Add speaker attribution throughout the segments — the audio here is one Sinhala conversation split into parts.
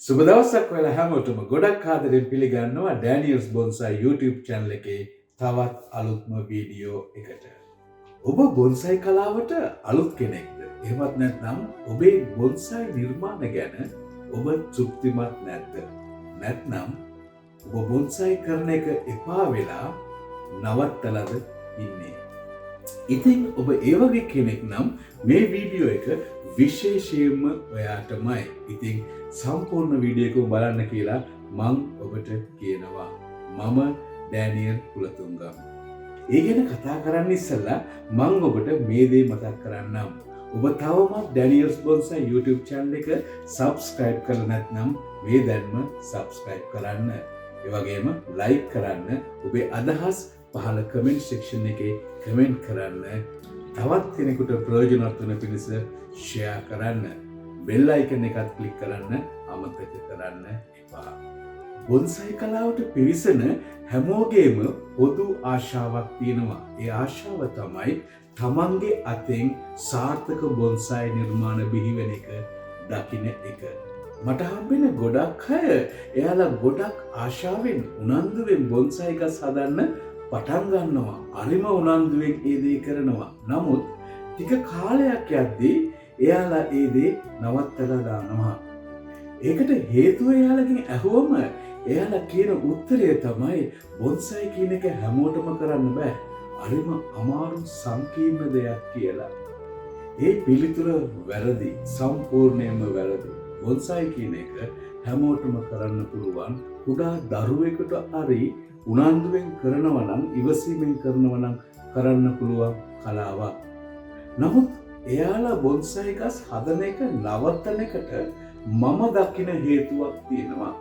Speaker 1: සුබ දවසක් ඔයාලා හැමෝටම ගොඩක් ආදරෙන් පිළිගන්නවා ඩෑනියල්ස් බොන්සයි YouTube channel එකේ තවත් අලුත්ම වීඩියෝ එකට. ඔබ බොන්සයි කලාවට අලුත් කෙනෙක්ද? එහෙමත් නැත්නම් ඔබේ බොන්සයි නිර්මාණ ගැන ඔබ තෘප්තිමත් නැද්ද? නැත්නම් ඔබ බොන්සයි කරන එක එපා වෙලා නවත්තලාද ඉන්නේ? ඉතින් ඔබ ඒ වගේ කෙනෙක් නම් මේ වීඩියෝ එක විශේෂයෙන්ම ඔයාටමයි. ඉතින් සම්පූර්ණ වීඩියෝ එක බලන්න කියලා මං ඔබට කියනවා. මම ඩෑනියල් කුලතුංගම්. ඒ ගැන කතා කරන්න ඉස්සෙල්ලා මං ඔබට මේ දේ මතක් කරන්නම්. ඔබ තවමත් ඩෑනියල්ස් බොන්සයි YouTube channel එක subscribe කරලා නැත්නම් මේ දැන්ම subscribe කරන්න. ඒ වගේම like කරන්න. ඔබේ අදහස් පහළ comment section එකේ comment කරන්න. තවත් කෙනෙකුට ප්‍රයෝජනවත් වෙන පිණිස share කරන්න. bell icon එකත් click කරන්න අමතක කරන්න එපා. බොන්සයි කලාවට පිවිසෙන හැමෝගේම පොදු ආශාවක් තියෙනවා. ඒ ආශාව තමයි තමන්ගේ අතෙන් සාර්ථක බොන්සයි නිර්මාණ බිහි වෙන එක දකින්න එක. මට හම්බෙන ගොඩක් අය එයාලා ගොඩක් ආශාවෙන් උනන්දුවෙන් බොන්සයි ගස් හදන්න පටන් ගන්නවා. අරිම උනන්දුවෙන් ඒ දේ කරනවා. නමුත් ටික කාලයක් යද්දී එයාලා ඒ දේ නවත්තලා දානවා. ඒකට හේතුව එයාලගෙන් ඇහුවම එයාලා කියන උත්තරය තමයි බොන්සයි කියන එක හැමෝටම කරන්න බෑ. අරිම අමාරු සංකීර්ණ දෙයක් කියලා. ඒ පිළිතුර වැරදි. සම්පූර්ණයෙන්ම වැරදි. බොන්සයි කියන එක හැමෝටම කරන්න පුළුවන්. කුඩා දරුවෙකුට හරි උනන්දුවෙන් කරනවා නම්, ඉවසීමෙන් කරනවා නම් කරන්න පුළුවන් කලාවක්. නමුත් එයාලා බොන්සයි ගස් හදන එක නවත්තන එකට මම දකින හේතුවක් තියෙනවා.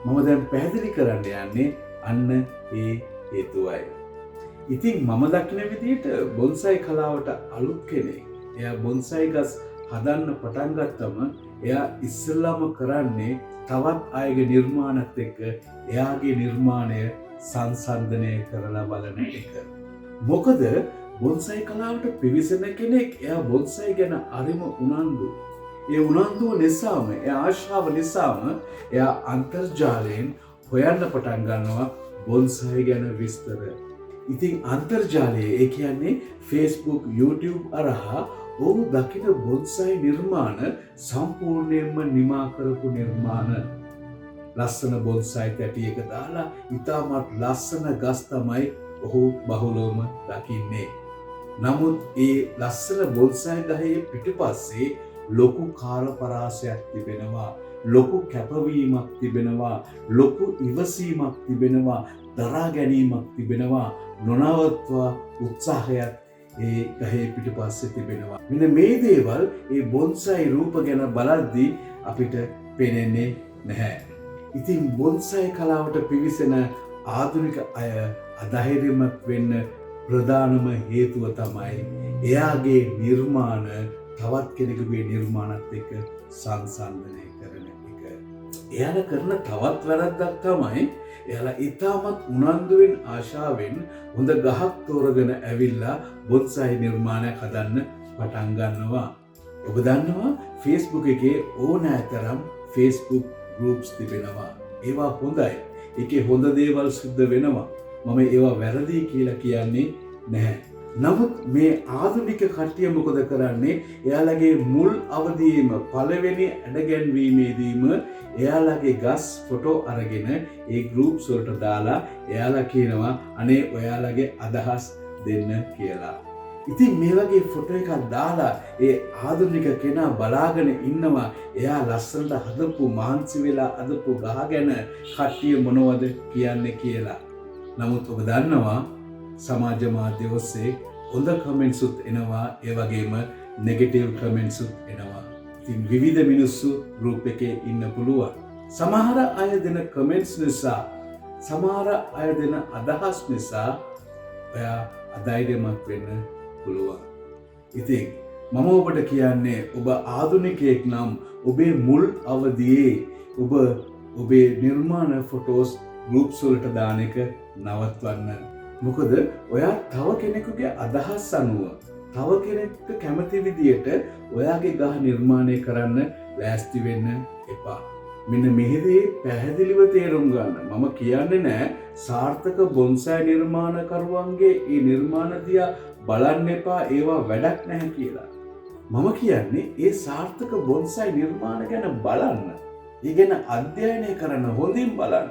Speaker 1: මම දැන් පැහැදිලි කරන්න යන්නේ අන්න ඒ හේතුවයි. ඉතින් මම දකින විදිහට බොන්සයි කලාවට අලුත් කෙනෙක් එයා බොන්සයි ගස් හදන්න පටන් ගත්තම එයා ඉස්සෙල්ලාම කරන්නේ තවත් අයගේ නිර්මාණත් එක්ක එයාගේ නිර්මාණය සංසන්දනය කරලා බලන එක. මොකද බොන්සයි කලාවට පිවිසෙන කෙනෙක් එයා බොන්සයි ගැන අරිම උනන්දු. ඒ උනන්දුව නිසාම, ඒ ආශාව නිසාම එයා අන්තර්ජාලයෙන් හොයන්න පටන් ගන්නවා බොන්සයි ගැන විස්තර. ඉතින් අන්තර්ජාලයේ ඒ කියන්නේ Facebook, YouTube අරහා ඔහු දකින බොන්සයි නිර්මාණ සම්පූර්ණයෙන්ම නිමා කරපු නිර්මාණ. ලස්සන බොන්සයි තැටියක දාලා ඉතාමත් ලස්සන ගස් තමයි ඔහු බහුලවම දකින්නේ. නමුත් ඒ ලස්සන බොන්සයි ගහේ පිටිපස්සේ ලොකු කාලපරාසයක් තිබෙනවා. ලොකු කැපවීමක් තිබෙනවා. ලොකු ඉවසීමක් තිබෙනවා. දරා ගැනීමක් තිබෙනවා. නොනවත්වා උත්සාහයක් ඒ ගහේ පිටිපස්සේ තිබෙනවා. මෙන්න මේ දේවල් ඒ බොන්සයි රූප ගැන බලද්දී අපිට පේන්නේ නැහැ. ඉතින් බොන්සයි කලාවට පිවිසෙන ආධුනික අය අධෛර්යමත් වෙන්න ප්‍රධානම හේතුව තමයි එයාගේ නිර්මාණ තවත් කෙනෙකුගේ නිර්මාණත් එක්ක සංසන්දනය කරන එක. එයාලා කරන තවත් වැරද්දක් තමයි එයාලා ඉතාමත් උනන්දුවෙන් ආශාවෙන් හොඳ ගහක් තෝරගෙන ඇවිල්ලා බොන්සයි නිර්මාණයක් හදන්න පටන් ගන්නවා. ඔබ දන්නවා Facebook එකේ ඕනෑතරම් Facebook groups තිබෙනවා. ඒවා හොඳයි. ඒකේ හොඳ දේවල් සිද්ධ වෙනවා. මම ඒවා වැරදි කියලා කියන්නේ නැහැ. නමුත් මේ ආධුනික කට්ටිය මොකද කරන්නේ? එයාලගේ මුල් අවදියේම පළවෙනි ඇඩගැන්වීමේදීම එයාලගේ ගස් ෆොටෝ අරගෙන ඒ ගෲප්ස් වලට දාලා එයාලා කියනවා අනේ ඔයාලගේ අදහස් දෙන්න කියලා. ඉතින් මේ වගේ ෆොටෝ එකක් දාලා ඒ ආධුනික කෙනා බලාගෙන ඉන්නවා එයා ලස්සනට හදපු මහන්සි වෙලා හදපු ගහ ගැන කට්ටිය මොනවද කියන්නේ කියලා. නමුත් ඔබ දන්නවා සමාජ මාධ්‍ය ඔස්සේ හොඳ කමෙන්ට්ස් උත් එනවා, ඒ වගේම නෙගටිව් කමෙන්ට්ස් උත් එනවා. ඉතින් විවිධ මිනිස්සු ගෲප් එකේ ඉන්න පුළුවන්. සමහර අය දෙන කමෙන්ට්ස් නිසා, සමහර අය දෙන අදහස් නිසා ඔයා අධෛර්යමත් වෙන්න පුළුවන්. ඉතින් මම ඔබට කියන්නේ ඔබ ආධුනිකයෙක් නම් ඔබේ මුල් අවදියේ ඔබ ඔබේ නිර්මාණ ෆොටෝස් ගෲප්ස් වලට දාන එක නවත්වන්න. මොකද ඔයා තව කෙනෙකුගේ අදහස් අනුව තව කෙනෙක්ට කැමති විදියට ඔයාගේ ගහ නිර්මාණය කරන්න ලෑස්ති වෙන්න එපා. මෙන්න මෙහිදී පැහැදිලිව තේරුම් ගන්න. මම කියන්නේ නෑ සාර්ථක බොන්සයි නිර්මාණකරුවන්ගේ ඒ නිර්මාණ දිහා බලන්න එපා ඒවා වැඩක් නැහැ කියලා. මම කියන්නේ ඒ සාර්ථක බොන්සයි නිර්මාණ ගැන බලන්න. ඒ ගැන අධ්‍යයනය කරන්න, හොඳින් බලන්න.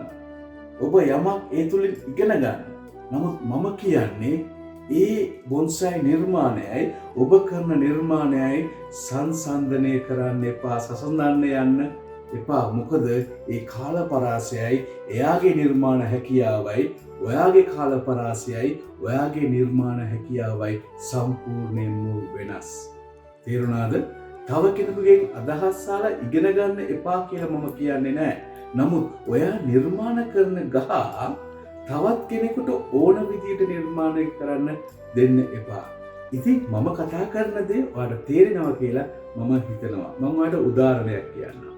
Speaker 1: ඔබ යමක් ඒ තුලින් ඉගෙන ගන්න. නමුත් මම කියන්නේ ඒ බොන්සයි නිර්මාණයයි ඔබ කරන නිර්මාණයයි සංසන්දනය කරන්න එපා, සසඳන්න යන්න එපා. මොකද ඒ කාල පරාසයයි එයාගේ නිර්මාණ හැකියාවයි ඔයාගේ කාල පරාසයයි ඔයාගේ නිර්මාණ හැකියාවයි සම්පූර්ණයෙන්ම වෙනස්. තේරුණාද? තව කෙනෙකුගෙන් අදහස් අහලා ඉගෙන ගන්න එපා කියලා මම කියන්නේ නැහැ. නමුත් ඔයා නිර්මාණ කරන ගහ තවත් කෙනෙකුට ඕන විදියට නිර්මාණය කරන්න දෙන්න එපා. ඉතින් මම කතා කරන දේ ඔයාලට තේරෙනවා කියලා මම හිතනවා. මම ඔයාලට උදාහරණයක් කියන්නම්.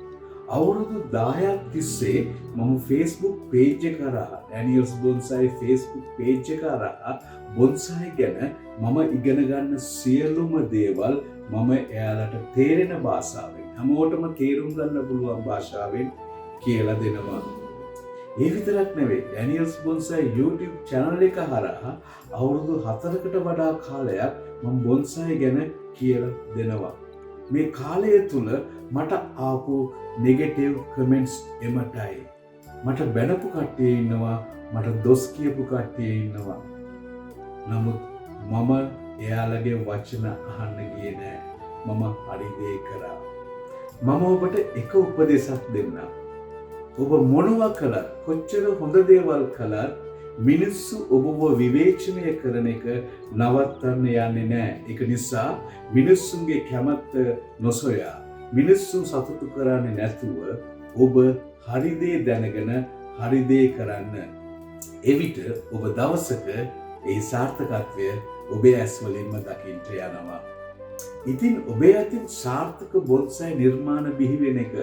Speaker 1: අවුරුදු 10ක් තිස්සේ මම Facebook page එක කරා Daniels Bonsai Facebook page එක කරා බොන්සයි ගැන මම ඉගෙන ගන්න සියලුම දේවල් මම එයාලට තේරෙන භාෂාවෙන් හැමෝටම තේරුම් ගන්න පුළුවන් භාෂාවෙන් කියලා දෙනවා. ඒ විතරක් නෙවෙයි Daniels Bonsai YouTube channel එක හරහා අවුරුදු 4කට වඩා කාලයක් මම බොන්සයි ගැන කියලා දෙනවා. මේ කාලය තුල මට ආපු නෙගටිව් කමෙන්ට්ස් එමටයි. මට බැනපු කට්ටිය ඉන්නවා, මට දොස් කියපු කට්ටිය ඉන්නවා. නමුත් මම එයාලගේ වචන අහන්න ගියේ නෑ. මම හරි දේ කරා. මම ඔබට එක උපදේශයක් දෙන්නම්. ඔබ මොනවා කළත්, කොච්චර හොඳ දේවල් කළත් මිනිස්සු ඔබව විවේචනය කරන එක නවත්තන්න යන්නේ නෑ. ඒක නිසා මිනිස්සුන්ගේ කැමැත්ත නොසොයා මිනිස්සු සතුටු කරන්නේ නැතුව ඔබ හරි දේ දැනගෙන හරි දේ කරන්න. එවිට ඔබ දවසක ඒ සාර්ථකත්වය ඔබේ ඇස් වලින්ම දකින්න යනවා. ඉතින් ඔබේ අතින් සාර්ථක බොන්සයි නිර්මාණ බිහි වෙන එක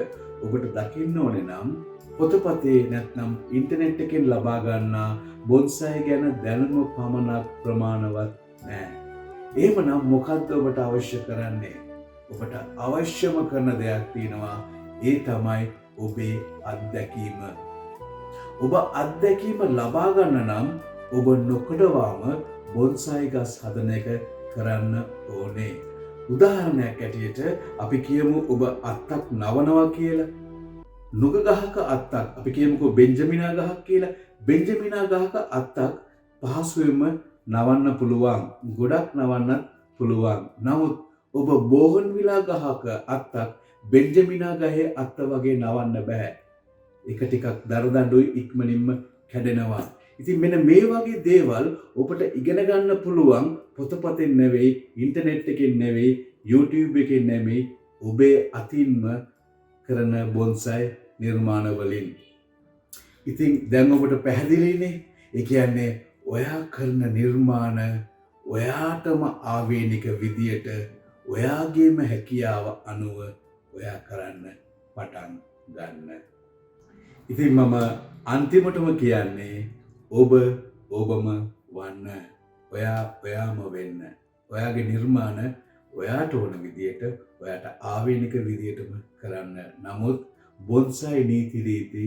Speaker 1: ඔබට දකින්න ඕනේ නම් පොතපතේ නැත්නම් ඉන්ටර්නෙට් එකෙන් ලබා ගන්නා බොන්සයි ගැන දැනුම පමණක් ප්‍රමාණවත් නෑ. එහෙමනම් මොකද්ද ඔබට අවශ්‍ය කරන්නේ? ඔබට අවශ්‍යම කරන දෙයක් තියෙනවා. ඒ තමයි ඔබේ අත්දැකීම. ඔබ අත්දැකීම ලබා ගන්න නම් ඔබ නොකඩවාම බොන්සයි ගස් හදන එක කරන්න ඕනේ. උදාහරණයක් ඇටියට අපි කියමු ඔබ අත්තක් නවනවා කියලා. නුග ගහක අත්තක් අපි කියමුකෝ බෙන්ජමිනා ගහක් කියලා. බෙන්ජමිනා ගහක අත්තක් පහසුවෙන්ම නවන්න පුළුවන්. ගොඩක් නවන්නත් පුළුවන්. නමුත් ඔබ බෝගන්විලා ගහක අත්තක් බෙන්ජමිනා ගහේ අත්ත වගේ නවන්න බෑ. එක ටිකක් දරදඬුයි ඉක්මනින්ම කැඩෙනවා. ඉතින් මෙන්න මේ වගේ දේවල් ඔබට ඉගෙන ගන්න පුළුවන් පොතපතෙන් නෙවෙයි, ඉන්ටර්නෙට් එකෙන් නෙවෙයි, YouTube එකෙන් නෙවෙයි, ඔබේ අතින්ම කරන බොන්සයි නිර්මාණ වලින්. ඉතින් දැන් ඔබට පැහැදිලිනේ. ඒ කියන්නේ ඔයා කරන නිර්මාණ ඔයාටම ආවේනික විදියට ඔයාගේම හැකියාව අනුව ඔයා කරන්න පටන් ගන්න. ඉතින් මම අන්තිමටම කියන්නේ ඔබ ඔබම වන්න. ඔයාම වෙන්න. ඔයාගේ නිර්මාණ ඔයාට ඕන විදියට, ඔයාට ආවේනික විදියටම කරන්න. නමුත් බොන්සයි නීති රීති,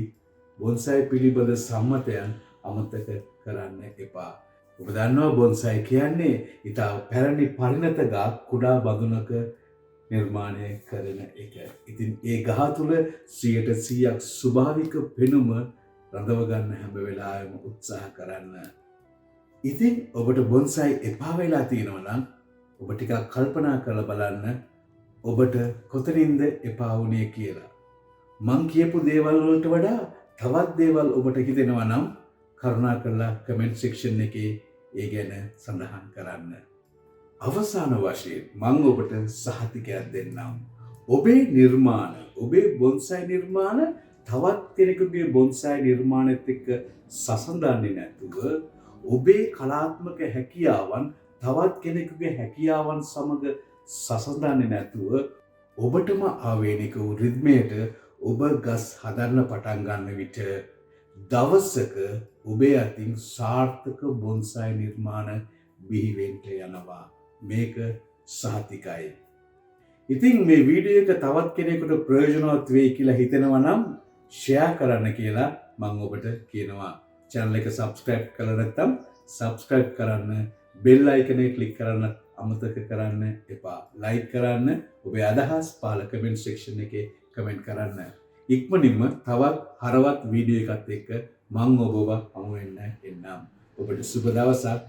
Speaker 1: බොන්සයි පිළිබඳ සම්මතයන් අමතක කරන්න එපා. ඔබ දන්නවා බොන්සයි කියන්නේ ඉතා පැරණි පරිණත ගහ කුඩා බඳුනක නිර්මාණය කරන එක. ඉතින් ඒ ගහ තුල 100% ස්වභාවික පෙනුම රඳව ගන්න හැම වෙලාවෙම උත්සාහ කරන්න. ඉතින් ඔබට බොන්සයි එපා වෙලා තියෙනවා නම් ඔබ ටිකක් කල්පනා කරලා බලන්න ඔබට කොතනින්ද එපා වුණේ කියලා. මං කියපු දේවල් වලට වඩා තවත් දේවල් ඔබට හිතෙනවා නම් කරුණාකරලා කමෙන්ට් සෙක්ෂන් එකේ ඒ ගැන සඳහන් කරන්න. අවසාන වශයෙන් මම ඔබට සහතිකයක් දෙන්නම්. ඔබේ නිර්මාණ, ඔබේ බොන්සයි නිර්මාණ තවත් කෙනෙකුගේ බොන්සයි නිර්මාණයත් එක්ක සසඳන්නේ නැතුව ඔබේ කලාත්මක හැකියාවන් තවත් කෙනෙකුගේ හැකියාවන් සමග සසඳන්නේ නැතුව ඔබටම ආවේනික වූ රිද්මයට ඔබ ගස් හදන්න පටන් ගන්න විට දවසක ඔබේ අතින් සාර්ථක බොන්සයි නිර්මාණ බිහි වෙන්න යනවා. මේක සහතිකයි. ඉතින් මේ වීඩියෝ එක තවත් කෙනෙකුට ප්‍රයෝජනවත් වෙයි කියලා හිතෙනවා නම් ෂෙයා කරන්න කියලා මම ඔබට කියනවා. channel එක subscribe කරලා නැත්නම් subscribe කරන්න, bell icon එක click කරන්න අමතක කරන්න එපා. like කරන්න, ඔබේ අදහස් පහළ comment section එකේ comment කරන්න. ඉක්මනින්ම තවත් හරවත් වීඩියෝ එකත් එක්ක මම ඔබව හමු වෙන්න එන්නම්. ඔබට සුබ දවසක්.